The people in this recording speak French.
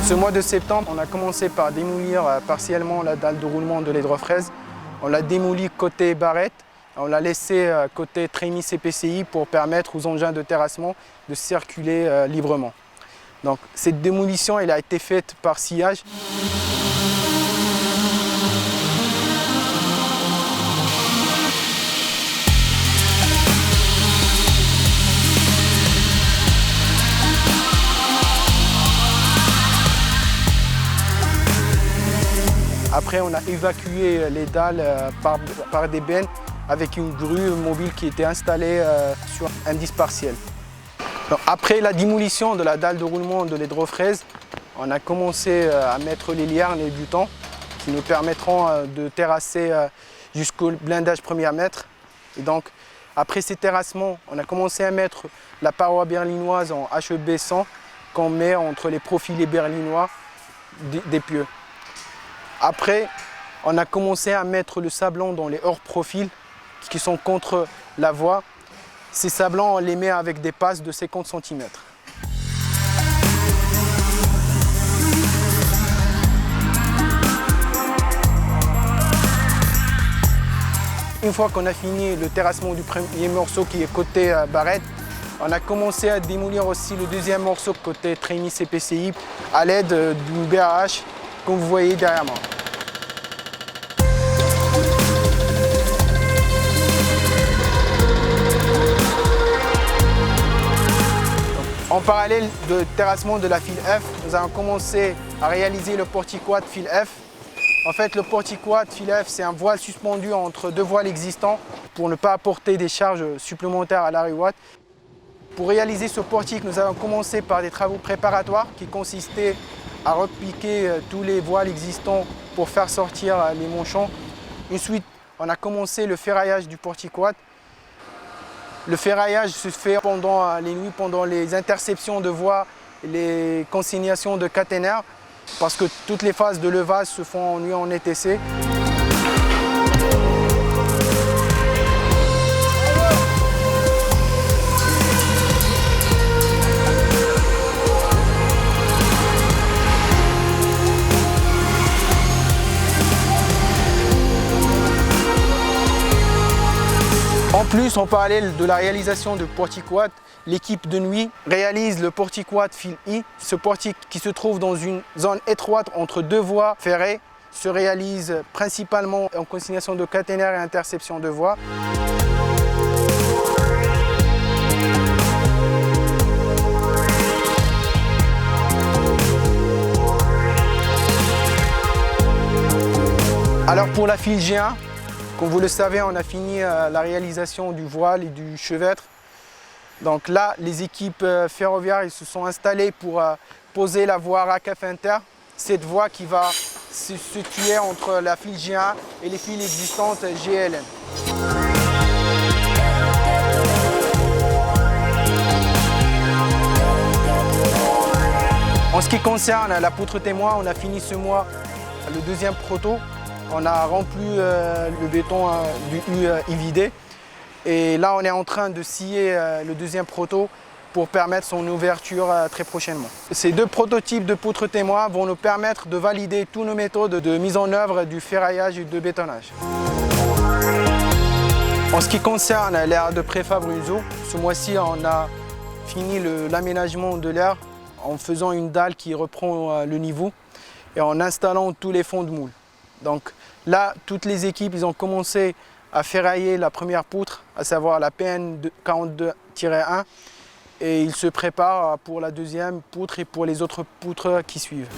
Ce mois de septembre, on a commencé par démolir partiellement la dalle de roulement de l'hydrofraise. On l'a démolie côté barrette, on l'a laissé côté trémies CPCI pour permettre aux engins de terrassement de circuler librement. Donc, cette démolition elle a été faite par sciage. Après, on a évacué les dalles par des bennes avec une grue mobile qui était installée sur un disque partiel. Donc, après la démolition de la dalle de roulement de l'hydrofraise, on a commencé à mettre les liernes et butants qui nous permettront de terrasser jusqu'au blindage 1er mètre. Et donc, après ces terrassements, on a commencé à mettre la paroi berlinoise en HEB 100 qu'on met entre les profilés berlinois des pieux. Après, on a commencé à mettre le sablon dans les hors-profils qui sont contre la voie. Ces sablons, on les met avec des passes de 50 cm. Une fois qu'on a fini le terrassement du premier morceau qui est côté barrette, on a commencé à démolir aussi le deuxième morceau côté trémies CPCI à l'aide d'une BAH comme vous voyez derrière moi. En parallèle du terrassement de la file F, nous avons commencé à réaliser le portiquat file F. En fait, le portiquat file F, c'est un voile suspendu entre deux voiles existants pour ne pas apporter des charges supplémentaires à l'arrêt watt. Pour réaliser ce portique, nous avons commencé par des travaux préparatoires qui consistaient à repiquer tous les voiles existants pour faire sortir les manchons. Ensuite, on a commencé le ferraillage du portiquat. Le ferraillage se fait pendant les nuits, pendant les interceptions de voies et les consignations de caténaires, parce que toutes les phases de levage se font en nuit en ETC. En plus, en parallèle de la réalisation du portiquat, l'équipe de nuit réalise le portiquat file I. Ce portique qui se trouve dans une zone étroite entre deux voies ferrées se réalise principalement en consignation de caténaires et interception de voies. Alors pour la file G1, comme vous le savez, on a fini la réalisation du voile et du chevêtre. Donc là, les équipes ferroviaires ils se sont installées pour poser la voie RACF Inter. Cette voie qui va se situer entre la file G1 et les files existantes GLN. En ce qui concerne la poutre témoin, on a fini ce mois le deuxième proto. On a rempli le béton du U évidé et là on est en train de scier le deuxième proto pour permettre son ouverture très prochainement. Ces deux prototypes de poutres témoins vont nous permettre de valider toutes nos méthodes de mise en œuvre du ferraillage et de bétonnage. En ce qui concerne l'aire de préfab Brunzeau, ce mois-ci on a fini l'aménagement de l'aire en faisant une dalle qui reprend le niveau et en installant tous les fonds de moule. Donc là, toutes les équipes ils ont commencé à ferrailler la première poutre, à savoir la PN 42-1, et ils se préparent pour la deuxième poutre et pour les autres poutres qui suivent.